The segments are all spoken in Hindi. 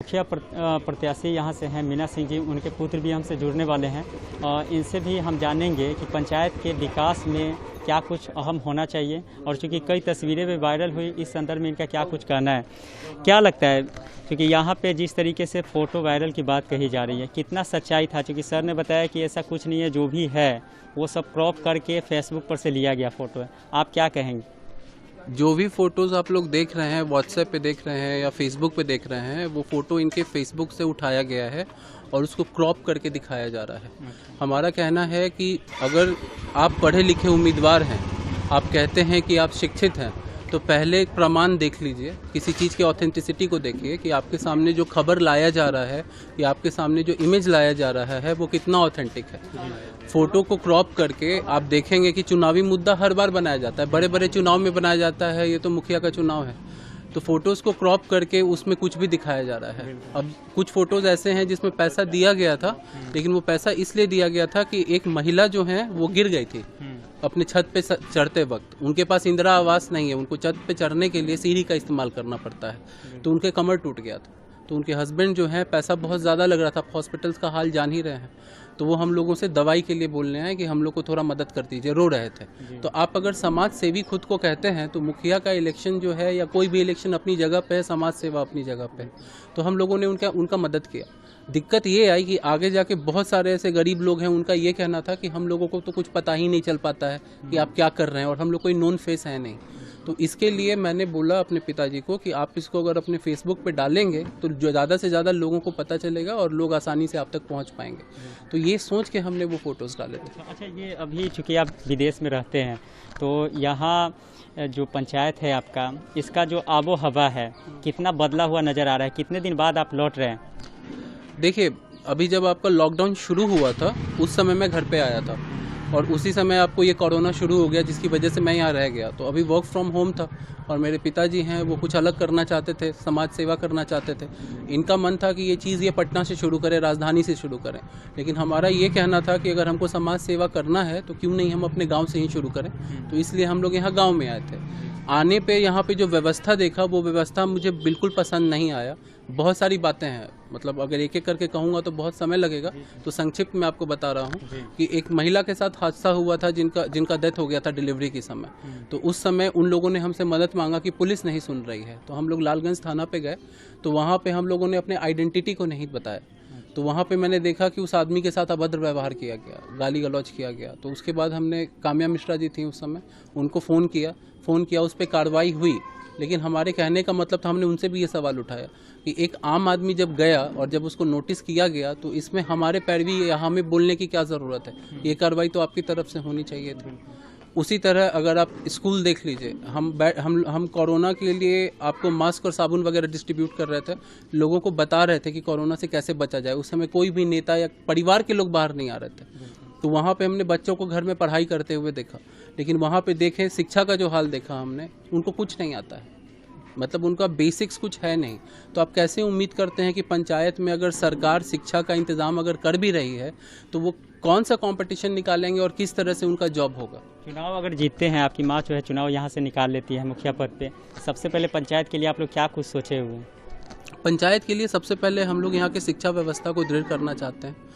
मुखिया प्रत्याशी यहाँ से हैं मीना सिंह जी, उनके पुत्र भी हमसे जुड़ने वाले हैं और इनसे भी हम जानेंगे कि पंचायत के विकास में क्या कुछ अहम होना चाहिए और चूँकि कई तस्वीरें भी वायरल हुई, इस संदर्भ में इनका क्या कुछ कहना है, क्या लगता है। क्योंकि यहाँ पे जिस तरीके से फ़ोटो वायरल की बात कही जा रही है, कितना सच्चाई था। क्योंकि सर ने बताया कि ऐसा कुछ नहीं है, जो भी है वो सब क्रॉप करके फेसबुक पर से लिया गया फ़ोटो है। आप क्या कहेंगे। जो भी फ़ोटोज़ आप लोग देख रहे हैं, व्हाट्सएप पे देख रहे हैं या फेसबुक पे देख रहे हैं, वो फ़ोटो इनके फेसबुक से उठाया गया है और उसको क्रॉप करके दिखाया जा रहा है। हमारा कहना है कि अगर आप पढ़े लिखे उम्मीदवार हैं, आप कहते हैं कि आप शिक्षित हैं, तो पहले प्रमाण देख लीजिए, किसी चीज़ की ऑथेंटिसिटी को देखिए कि आपके सामने जो खबर लाया जा रहा है या आपके सामने जो इमेज लाया जा रहा है वो कितना ऑथेंटिक है। फ़ोटो को क्रॉप करके आप देखेंगे कि चुनावी मुद्दा हर बार बनाया जाता है, बड़े बड़े चुनाव में बनाया जाता है, ये तो मुखिया का चुनाव है, तो फ़ोटोज़ को क्रॉप करके उसमें कुछ भी दिखाया जा रहा है। अब कुछ फ़ोटोज़ ऐसे हैं जिसमें पैसा दिया गया था, लेकिन वो पैसा इसलिए दिया गया था कि एक महिला जो है वो गिर गई थी अपने छत पे चढ़ते वक्त, उनके पास इंदिरा आवास नहीं है, उनको छत पे चढ़ने के लिए सीढ़ी का इस्तेमाल करना पड़ता है, तो उनके कमर टूट गया था। तो उनके हस्बैंड जो है, पैसा बहुत ज़्यादा लग रहा था, हॉस्पिटल्स का हाल जान ही रहे हैं, तो वो हम लोगों से दवाई के लिए बोलने हैं कि हम लोग को थोड़ा मदद कर दीजिए, रो रहे थे। तो आप अगर समाज सेवी खुद को कहते हैं, तो मुखिया का इलेक्शन जो है या कोई भी इलेक्शन अपनी जगह पे है, समाज सेवा अपनी जगह पे है, तो हम लोगों ने उनका मदद किया। दिक्कत ये आई कि आगे जाके बहुत सारे ऐसे गरीब लोग हैं, उनका ये कहना था कि हम लोगों को तो कुछ पता ही नहीं चल पाता है कि आप क्या कर रहे हैं और हम लोग कोई नोन फेस है नहीं। तो इसके लिए मैंने बोला अपने पिताजी को कि आप इसको अगर अपने फेसबुक पे डालेंगे तो ज़्यादा से ज़्यादा लोगों को पता चलेगा और लोग आसानी से आप तक पहुंच पाएंगे। तो ये सोच के हमने वो फ़ोटोज़ डाले थे। अच्छा, ये अभी चूँकि आप विदेश में रहते हैं, तो यहाँ जो पंचायत है आपका, इसका जो आबो हवा है कितना बदला हुआ नज़र आ रहा है, कितने दिन बाद आप लौट रहे हैं। देखिए, अभी जब आपका लॉकडाउन शुरू हुआ था उस समय मैं घर पे आया था और उसी समय आपको ये कोरोना शुरू हो गया, जिसकी वजह से मैं यहाँ रह गया। तो अभी वर्क फ्रॉम होम था और मेरे पिताजी हैं वो कुछ अलग करना चाहते थे, समाज सेवा करना चाहते थे। इनका मन था कि ये चीज़ ये पटना से शुरू करें, राजधानी से शुरू करें, लेकिन हमारा ये कहना था कि अगर हमको समाज सेवा करना है तो क्यों नहीं हम अपने गाँव से ही शुरू करें। तो इसलिए हम लोग यहाँ गाँव में आए थे। आने पे यहाँ पे जो व्यवस्था देखा, वो व्यवस्था मुझे बिल्कुल पसंद नहीं आया। बहुत सारी बातें हैं, मतलब अगर एक एक करके कहूँगा तो बहुत समय लगेगा, तो संक्षिप्त में आपको बता रहा हूँ कि एक महिला के साथ हादसा हुआ था जिनका डेथ हो गया था डिलीवरी के समय। तो उस समय उन लोगों ने हमसे मदद मांगा कि पुलिस नहीं सुन रही है, तो हम लोग लालगंज थाना पे गए, तो वहाँ पे हम लोगों ने अपने आइडेंटिटी को नहीं बताया। तो वहाँ पे मैंने देखा कि उस आदमी के साथ अभद्र व्यवहार किया गया, गाली गलौज किया गया। तो उसके बाद हमने, काम्या मिश्रा जी थी उस समय, उनको फ़ोन किया, उस पर कार्रवाई हुई। लेकिन हमारे कहने का मतलब था, हमने उनसे भी ये सवाल उठाया कि एक आम आदमी जब गया और जब उसको नोटिस किया गया, तो इसमें हमारे पैरवी या हमें बोलने की क्या ज़रूरत है, ये कार्रवाई तो आपकी तरफ से होनी चाहिए थी। उसी तरह अगर आप स्कूल देख लीजिए, हम कोरोना के लिए आपको मास्क और साबुन वगैरह डिस्ट्रीब्यूट कर रहे थे, लोगों को बता रहे थे कि कोरोना से कैसे बचा जाए। उस समय कोई भी नेता या परिवार के लोग बाहर नहीं आ रहे थे। तो वहाँ पे हमने बच्चों को घर में पढ़ाई करते हुए देखा, लेकिन वहाँ पे देखें शिक्षा का जो हाल देखा हमने, उनको कुछ नहीं आता है, मतलब उनका बेसिक्स कुछ है नहीं। तो आप कैसे उम्मीद करते हैं कि पंचायत में अगर सरकार शिक्षा का इंतज़ाम अगर कर भी रही है, तो वो कौन सा कंपटीशन निकालेंगे और किस तरह से उनका जॉब होगा। चुनाव अगर जीतते हैं, आपकी माँ जो है चुनाव यहाँ से निकाल लेती है मुखिया पद पे, सबसे पहले पंचायत के लिए आप लोग क्या कुछ सोचे हुए हैं। पंचायत के लिए सबसे पहले हम लोग यहाँ के शिक्षा व्यवस्था को दृढ़ करना चाहते हैं।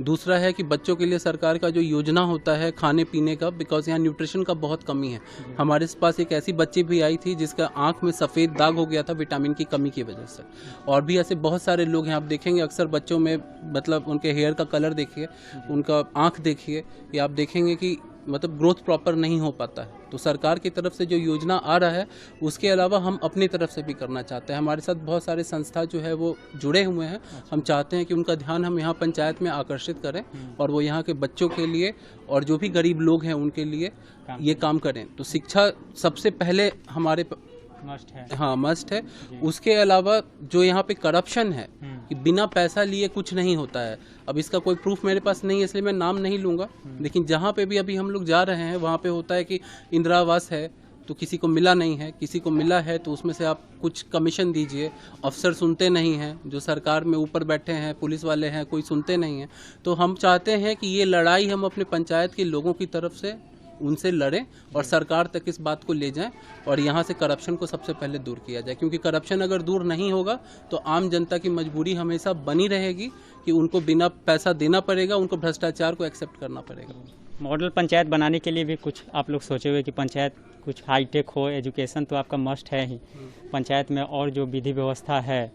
दूसरा है कि बच्चों के लिए सरकार का जो योजना होता है खाने पीने का, बिकॉज यहाँ न्यूट्रिशन का बहुत कमी है। हमारे पास एक ऐसी बच्ची भी आई थी जिसका आंख में सफ़ेद दाग हो गया था विटामिन की कमी की वजह से। और भी ऐसे बहुत सारे लोग हैं, आप देखेंगे अक्सर बच्चों में, मतलब उनके हेयर का कलर देखिए, उनका आंख देखिए, या आप देखेंगे कि मतलब ग्रोथ प्रॉपर नहीं हो पाता है। तो सरकार की तरफ से जो योजना आ रहा है, उसके अलावा हम अपनी तरफ से भी करना चाहते हैं। हमारे साथ बहुत सारे संस्था जो है वो जुड़े हुए हैं। हम चाहते हैं कि उनका ध्यान हम यहाँ पंचायत में आकर्षित करें और वो यहाँ के बच्चों के लिए और जो भी गरीब लोग हैं उनके लिए ये काम करें। तो शिक्षा सबसे पहले हमारे मस्ट है। हाँ, मस्ट है। उसके अलावा जो यहाँ पे करप्शन है कि बिना पैसा लिए कुछ नहीं होता है। अब इसका कोई प्रूफ मेरे पास नहीं है, इसलिए मैं नाम नहीं लूँगा, लेकिन जहाँ पे भी अभी हम लोग जा रहे हैं वहाँ पे होता है कि इंदिरा आवास है तो किसी को मिला नहीं है, किसी को मिला है तो उसमें से आप कुछ कमीशन दीजिए। अफसर सुनते नहीं हैं, जो सरकार में ऊपर बैठे हैं, पुलिस वाले हैं, कोई सुनते नहीं हैं। तो हम चाहते हैं कि ये लड़ाई हम अपने पंचायत के लोगों की तरफ से उनसे लड़ें और सरकार तक इस बात को ले जाएं और यहाँ से करप्शन को सबसे पहले दूर किया जाए, क्योंकि करप्शन अगर दूर नहीं होगा तो आम जनता की मजबूरी हमेशा बनी रहेगी कि उनको बिना पैसा देना पड़ेगा, उनको भ्रष्टाचार को एक्सेप्ट करना पड़ेगा। मॉडल पंचायत बनाने के लिए भी कुछ आप लोग सोचे हुए कि पंचायत कुछ हाईटेक हो, एजुकेशन तो आपका मस्ट है ही, पंचायत में और जो विधि व्यवस्था है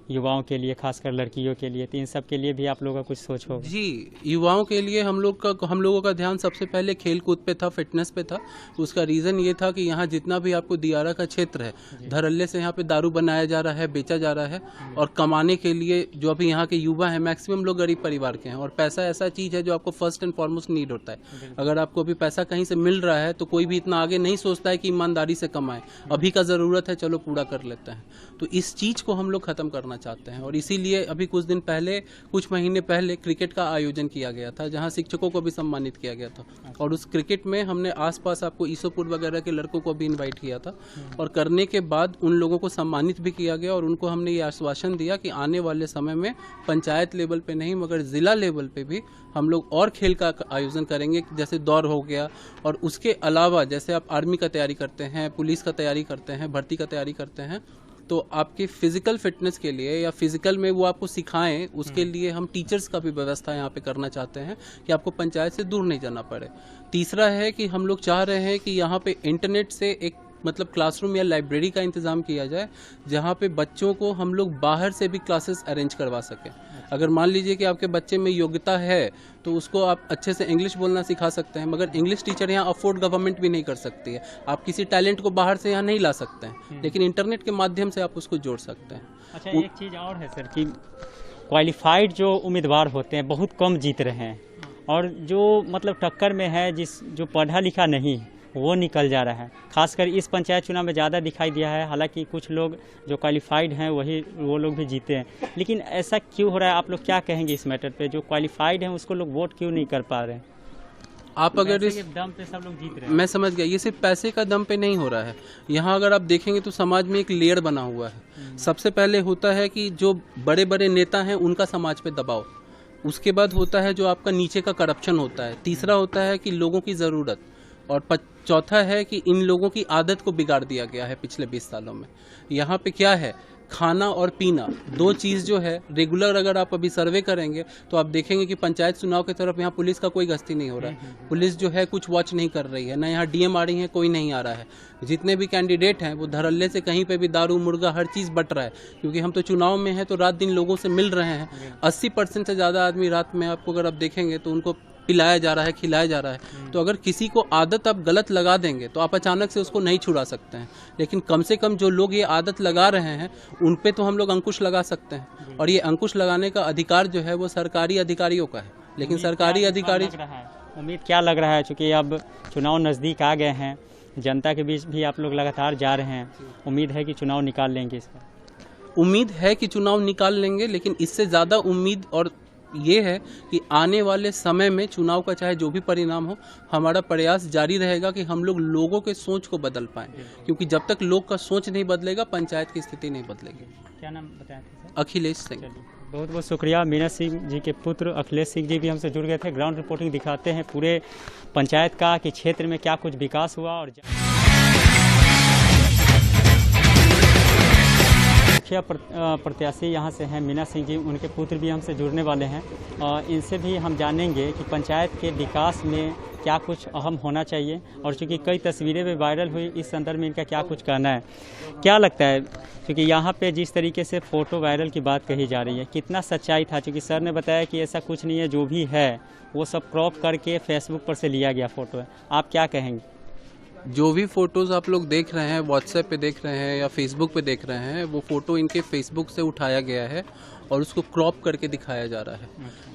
युवाओं के लिए, खासकर लड़कियों के लिए, तो इन सब के लिए भी आप लोगों का कुछ सोच होगा? जी, युवाओं के लिए हम लोगों का ध्यान सबसे पहले खेल कूद पे था, फिटनेस पे था। उसका रीज़न ये था कि यहाँ जितना भी आपको दियारा का क्षेत्र है, धड़ल्ले से यहाँ पे दारू बनाया जा रहा है, बेचा जा रहा है, और कमाने के लिए जो अभी यहाँ के युवा हैं मैक्सिमम लोग गरीब परिवार के हैं, और पैसा ऐसा चीज़ है जो आपको फर्स्ट एंड फॉरमोस्ट नीड होता है। अगर आपको अभी पैसा कहीं से मिल रहा है तो कोई भी इतना आगे नहीं सोचता है कि ईमानदारी से कमाए, अभी का ज़रूरत है चलो पूरा कर लेते हैं। तो इस चीज़ को हम लोग ख़त्म करना चाहते हैं, और इसीलिए अभी कुछ महीने पहले क्रिकेट का आयोजन किया गया था, जहां शिक्षकों को भी सम्मानित किया गया था, और उस क्रिकेट में हमने आसपास आपको ईसोपुर वगैरह के लड़कों को भी इनवाइट किया था, और करने के बाद उन लोगों को सम्मानित भी किया गया, और उनको हमने ये आश्वासन दिया कि आने वाले समय में पंचायत लेवल पे नहीं मगर जिला लेवल पे भी हम लोग और खेल का आयोजन करेंगे, जैसे दौड़ हो गया, और उसके अलावा जैसे आप आर्मी का तैयारी करते हैं, पुलिस का तैयारी करते हैं, भर्ती का तैयारी करते हैं, तो आपके फिजिकल फिटनेस के लिए या फिजिकल में वो आपको सिखाएं, उसके लिए हम टीचर्स का भी व्यवस्था यहाँ पे करना चाहते हैं कि आपको पंचायत से दूर नहीं जाना पड़े। तीसरा है कि हम लोग चाह रहे हैं कि यहाँ पे इंटरनेट से एक मतलब क्लासरूम या लाइब्रेरी का इंतज़ाम किया जाए, जहाँ पे बच्चों को हम लोग बाहर से भी क्लासेस अरेंज करवा सकें। अगर मान लीजिए कि आपके बच्चे में योग्यता है तो उसको आप अच्छे से इंग्लिश बोलना सिखा सकते हैं, मगर इंग्लिश टीचर यहाँ अफोर्ड गवर्नमेंट भी नहीं कर सकती है। आप किसी टैलेंट को बाहर से यहाँ नहीं ला सकते हैं, लेकिन इंटरनेट के माध्यम से आप उसको जोड़ सकते हैं। अच्छा, एक चीज़ और है सर कि क्वालिफाइड जो उम्मीदवार होते हैं बहुत कम जीत रहे हैं, और जो मतलब टक्कर में है जो पढ़ा लिखा नहीं है वो निकल जा रहा है। खासकर इस पंचायत चुनाव में ज़्यादा दिखाई दिया है। हालांकि कुछ लोग जो क्वालिफाइड हैं वो लोग भी जीते हैं, लेकिन ऐसा क्यों हो रहा है? आप लोग क्या कहेंगे इस मैटर पे? जो क्वालिफाइड हैं उसको लोग वोट क्यों नहीं कर पा रहे हैं? आप अगर इस दम पे सब लोग जीत रहे हैं। मैं समझ गया, ये सिर्फ पैसे का दम पे नहीं हो रहा है। यहाँ अगर आप देखेंगे तो समाज में एक लेयर बना हुआ है। सबसे पहले होता है कि जो बड़े बड़े नेता हैं उनका समाज पे दबाव, उसके बाद होता है जो आपका नीचे का करप्शन होता है, तीसरा होता है कि लोगों की ज़रूरत, और चौथा है कि इन लोगों की आदत को बिगाड़ दिया गया है पिछले 20 सालों में। यहाँ पे क्या है, खाना और पीना, दो चीज़ जो है रेगुलर अगर आप अभी सर्वे करेंगे तो आप देखेंगे कि पंचायत चुनाव की तरफ यहाँ पुलिस का कोई गश्ती नहीं हो रहा है। पुलिस जो है कुछ वॉच नहीं कर रही है, ना यहाँ डीएम आ रही है, कोई नहीं आ रहा है। जितने भी कैंडिडेट हैं वो धड़ल्ले से कहीं पे भी दारू मुर्गा हर चीज़ बट रहा है, क्योंकि हम तो चुनाव में हैं तो रात दिन लोगों से मिल रहे हैं। 80% से ज़्यादा आदमी रात में आपको अगर आप देखेंगे तो उनको पिलाया जा रहा है, खिलाया जा रहा है। तो अगर किसी को आदत आप गलत लगा देंगे तो आप अचानक से उसको नहीं छुड़ा सकते हैं, लेकिन कम से कम जो लोग ये आदत लगा रहे हैं उन पे तो हम लोग अंकुश लगा सकते हैं, और ये अंकुश लगाने का अधिकार जो है वो सरकारी अधिकारियों का है। लेकिन सरकारी अधिकारी, उम्मीद क्या लग रहा है, चूँकि अब चुनाव नज़दीक आ गए हैं, जनता के बीच भी आप लोग लगातार जा रहे हैं, उम्मीद है कि चुनाव निकाल लेंगे? इसका उम्मीद है कि चुनाव निकाल लेंगे, लेकिन इससे ज़्यादा उम्मीद और ये है कि आने वाले समय में चुनाव का चाहे जो भी परिणाम हो, हमारा प्रयास जारी रहेगा कि हम लोग लोगों के सोच को बदल पाएं, क्योंकि जब तक लोग का सोच नहीं बदलेगा पंचायत की स्थिति नहीं बदलेगी। क्या नाम बताया था सर? अखिलेश सिंह। बहुत बहुत शुक्रिया। मीना सिंह जी के पुत्र अखिलेश सिंह जी भी हमसे जुड़ गए थे। ग्राउंड रिपोर्टिंग दिखाते हैं पूरे पंचायत का कि क्षेत्र में क्या कुछ विकास हुआ। और मुखिया प्रत्याशी यहाँ से हैं मीना सिंह जी, उनके पुत्र भी हमसे जुड़ने वाले हैं, और इनसे भी हम जानेंगे कि पंचायत के विकास में क्या कुछ अहम होना चाहिए, और चूँकि कई तस्वीरें भी वायरल हुई, इस संदर्भ में इनका क्या कुछ कहना है। क्या लगता है, क्योंकि यहाँ पे जिस तरीके से फ़ोटो वायरल की बात कही जा रही है, कितना सच्चाई था? क्योंकि सर ने बताया कि ऐसा कुछ नहीं है, जो भी है वो सब क्रॉप करके फेसबुक पर से लिया गया फ़ोटो है। आप क्या कहेंगे? जो भी फ़ोटोज़ आप लोग देख रहे हैं, व्हाट्सएप पे देख रहे हैं या फेसबुक पे देख रहे हैं, वो फ़ोटो इनके फेसबुक से उठाया गया है और उसको क्रॉप करके दिखाया जा रहा है।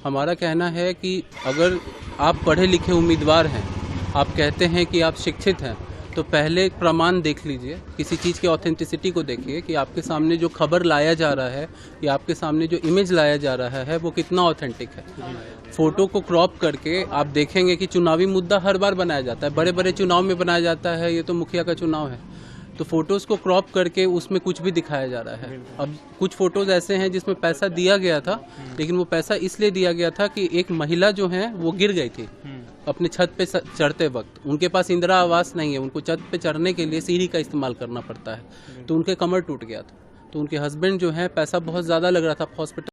हमारा कहना है कि अगर आप पढ़े लिखे उम्मीदवार हैं, आप कहते हैं कि आप शिक्षित हैं, तो पहले प्रमाण देख लीजिए, किसी चीज़ की ऑथेंटिसिटी को देखिए कि आपके सामने जो खबर लाया जा रहा है या आपके सामने जो इमेज लाया जा रहा है वो कितना ऑथेंटिक है। फ़ोटो को क्रॉप करके आप देखेंगे कि चुनावी मुद्दा हर बार बनाया जाता है, बड़े बड़े चुनाव में बनाया जाता है, ये तो मुखिया का चुनाव है, तो फ़ोटोज़ को क्रॉप करके उसमें कुछ भी दिखाया जा रहा है। अब कुछ फ़ोटोज़ ऐसे हैं जिसमें पैसा दिया गया था, लेकिन वो पैसा इसलिए दिया गया था कि एक महिला जो है वो गिर गई थी, अपने छत पे चढ़ते वक्त। उनके पास इंदिरा आवास नहीं है, उनको छत पे चढ़ने के लिए सीढ़ी का इस्तेमाल करना पड़ता है, तो उनके कमर टूट गया था। तो उनके हस्बैंड जो है, पैसा बहुत ज़्यादा लग रहा था हॉस्पिटल